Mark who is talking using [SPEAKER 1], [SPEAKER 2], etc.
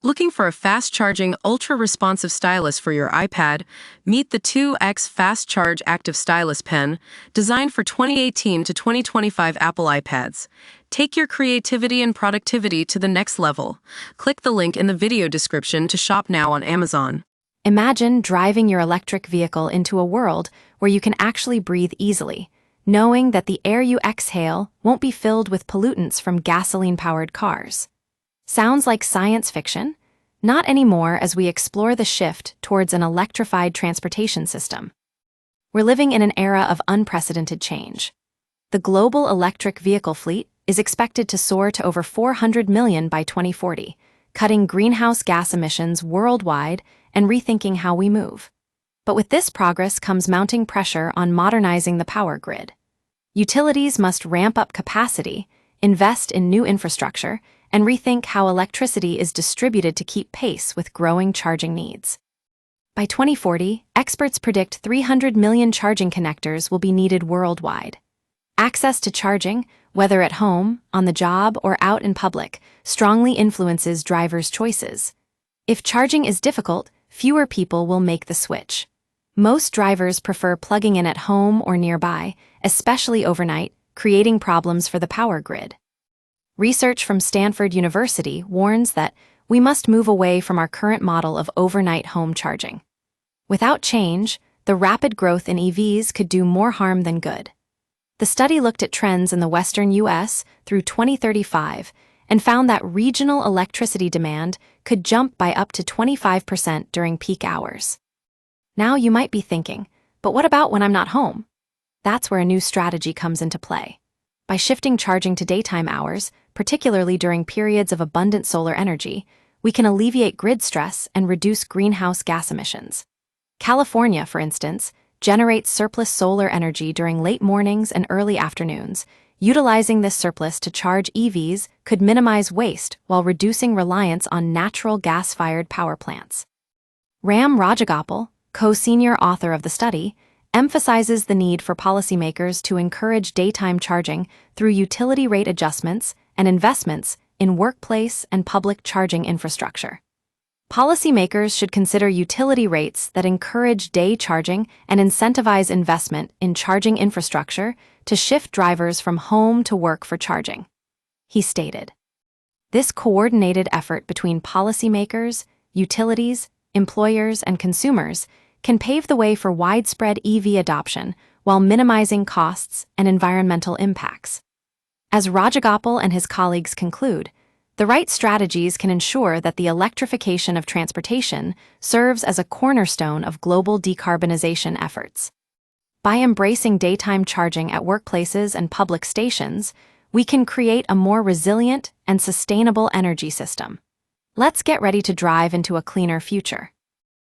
[SPEAKER 1] Looking for a fast-charging, ultra-responsive stylus for your iPad? Meet the 2X Fast Charge Active Stylus Pen, designed for 2018 to 2025 Apple iPads. Take your creativity and productivity to the next level. Click the link in the video description to shop now on Amazon.
[SPEAKER 2] Imagine driving your electric vehicle into a world where you can actually breathe easily, knowing that the air you exhale won't be filled with pollutants from gasoline-powered cars. Sounds like science fiction? Not anymore, as we explore the shift towards an electrified transportation system. We're living in an era of unprecedented change. The global electric vehicle fleet is expected to soar to over 400 million by 2040, cutting greenhouse gas emissions worldwide and rethinking how we move. But with this progress comes mounting pressure on modernizing the power grid. Utilities must ramp up capacity, invest in new infrastructure, and rethink how electricity is distributed to keep pace with growing charging needs. By 2040, experts predict 300 million charging connectors will be needed worldwide. Access to charging, whether at home, on the job, or out in public, strongly influences drivers' choices. If charging is difficult, fewer people will make the switch. Most drivers prefer plugging in at home or nearby, especially overnight, creating problems for the power grid. Research from Stanford University warns that we must move away from our current model of overnight home charging. Without change, the rapid growth in EVs could do more harm than good. The study looked at trends in the western U.S. through 2035 and found that regional electricity demand could jump by up to 25% during peak hours. Now you might be thinking, but what about when I'm not home? That's where a new strategy comes into play. By shifting charging to daytime hours, particularly during periods of abundant solar energy, we can alleviate grid stress and reduce greenhouse gas emissions. California, for instance, generates surplus solar energy during late mornings and early afternoons. Utilizing this surplus to charge EVs could minimize waste while reducing reliance on natural gas-fired power plants. Ram Rajagopal, co-senior author of the study, emphasizes the need for policymakers to encourage daytime charging through utility rate adjustments and investments in workplace and public charging infrastructure. Policymakers should consider utility rates that encourage day charging and incentivize investment in charging infrastructure to shift drivers from home to work for charging. He stated, "This coordinated effort between policymakers, utilities, employers, and consumers can pave the way for widespread EV adoption while minimizing costs and environmental impacts." As Rajagopal and his colleagues conclude, the right strategies can ensure that the electrification of transportation serves as a cornerstone of global decarbonization efforts. By embracing daytime charging at workplaces and public stations, we can create a more resilient and sustainable energy system. Let's get ready to drive into a cleaner future.